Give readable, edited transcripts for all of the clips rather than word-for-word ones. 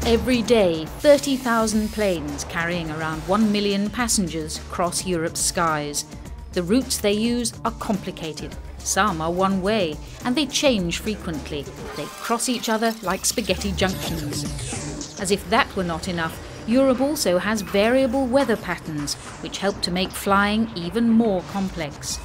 Every day, 30,000 planes carrying around 1 million passengers cross Europe's skies. The routes they use are complicated. Some are one way, and they change frequently. They cross each other like spaghetti junctions. As if that were not enough, Europe also has variable weather patterns, which help to make flying even more complex.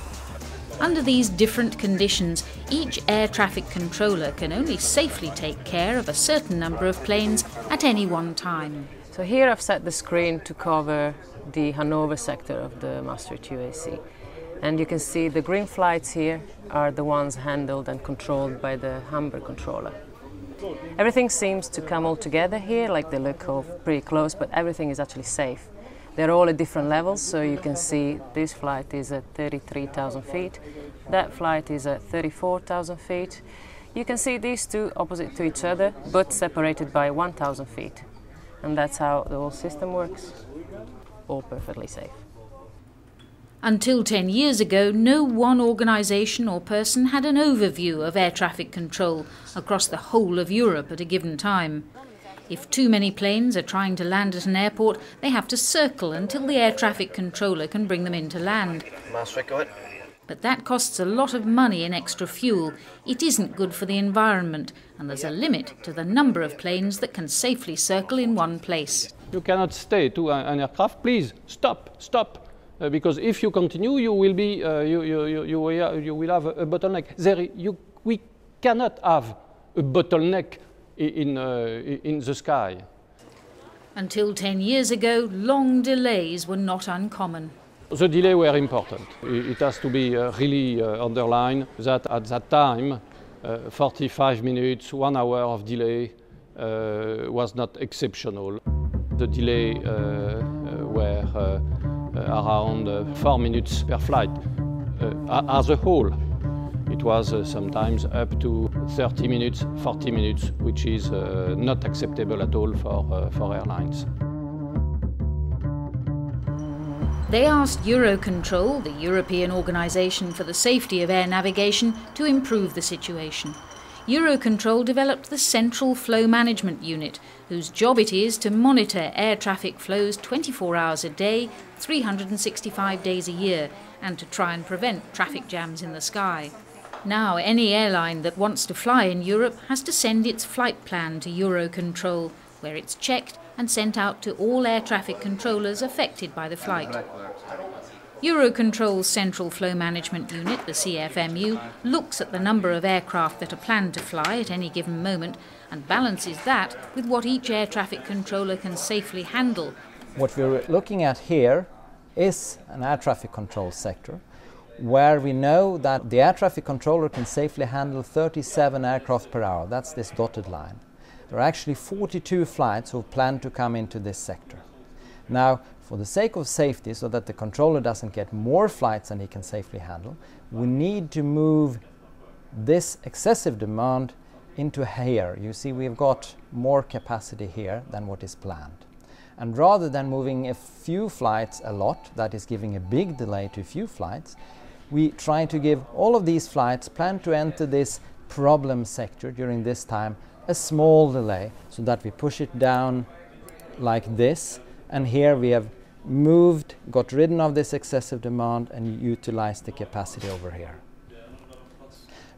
Under these different conditions, each air traffic controller can only safely take care of a certain number of planes at any one time. So here I've set the screen to cover the Hanover sector of the Maastricht UAC. And you can see the green flights here are the ones handled and controlled by the Hamburg controller. Everything seems to come all together here, like they look all pretty close, but everything is actually safe. They're all at different levels, so you can see this flight is at 33,000 feet, that flight is at 34,000 feet. You can see these two opposite to each other, but separated by 1,000 feet. And that's how the whole system works, all perfectly safe. Until 10 years ago, no one organisation or person had an overview of air traffic control across the whole of Europe at a given time. If too many planes are trying to land at an airport, they have to circle until the air traffic controller can bring them in to land. Maastricht, go ahead. But that costs a lot of money in extra fuel. It isn't good for the environment, and there's a limit to the number of planes that can safely circle in one place. You cannot stay to an aircraft. Please stop, stop. Because if you continue, you will be you will have a bottleneck. We cannot have a bottleneck in the sky. Until 10 years ago, long delays were not uncommon. The delays were important. It has to be really underlined that at that time, 45 minutes, 1 hour of delay was not exceptional. The delay were around 4 minutes per flight as a whole. It was sometimes up to 30 minutes, 40 minutes, which is not acceptable at all for airlines. They asked Eurocontrol, the European Organisation for the Safety of Air Navigation, to improve the situation. Eurocontrol developed the Central Flow Management Unit, whose job it is to monitor air traffic flows 24 hours a day, 365 days a year, and to try and prevent traffic jams in the sky. Now, any airline that wants to fly in Europe has to send its flight plan to Eurocontrol, where it's checked and sent out to all air traffic controllers affected by the flight. Eurocontrol's Central Flow Management Unit, the Cfmu, looks at the number of aircraft that are planned to fly at any given moment and balances that with what each air traffic controller can safely handle. What we're looking at here is an air traffic control sector, where we know that the air traffic controller can safely handle 37 aircraft per hour. That's this dotted line. There are actually 42 flights who plan to come into this sector. Now, for the sake of safety, so that the controller doesn't get more flights than he can safely handle, we need to move this excessive demand into here. You see, we've got more capacity here than what is planned. And rather than moving a few flights a lot, that is giving a big delay to a few flights, we try to give all of these flights planned to enter this problem sector during this time a small delay, so that we push it down like this, and here we have got rid of this excessive demand and utilized the capacity over here.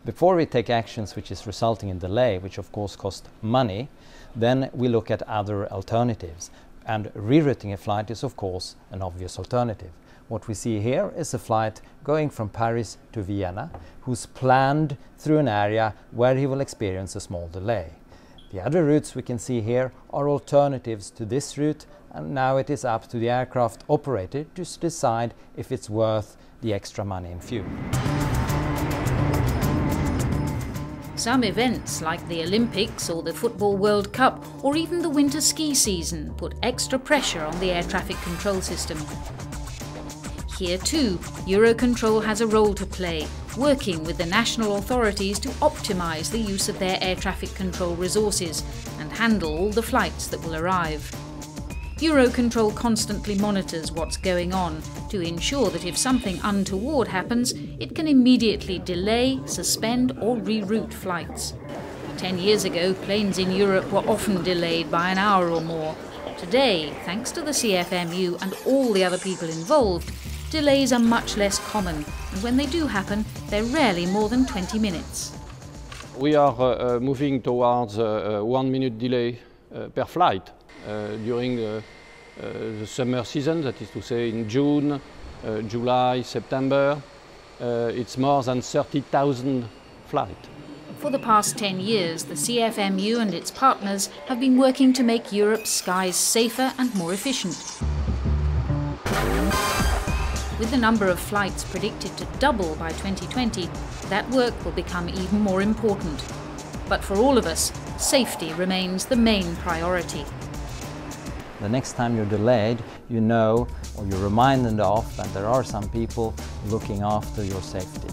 Before we take actions which is resulting in delay, which of course cost money, then we look at other alternatives, and rerouting a flight is of course an obvious alternative. What we see here is a flight going from Paris to Vienna, who's planned through an area where he will experience a small delay. The other routes we can see here are alternatives to this route, and now it is up to the aircraft operator to decide if it's worth the extra money in fuel. Some events like the Olympics or the Football World Cup or even the winter ski season put extra pressure on the air traffic control system. Here too, Eurocontrol has a role to play, working with the national authorities to optimise the use of their air traffic control resources and handle all the flights that will arrive. Eurocontrol constantly monitors what's going on to ensure that if something untoward happens, it can immediately delay, suspend or reroute flights. 10 years ago, planes in Europe were often delayed by an hour or more. Today, thanks to the Cfmu and all the other people involved, delays are much less common, and when they do happen, they're rarely more than 20 minutes. We are moving towards a 1 minute delay per flight during the summer season, that is to say in June, July, September. It's more than 30,000 flights. For the past 10 years, the Cfmu and its partners have been working to make Europe's skies safer and more efficient. With the number of flights predicted to double by 2020, that work will become even more important. But for all of us, safety remains the main priority. The next time you're delayed, you know, or you're reminded of that there are some people looking after your safety.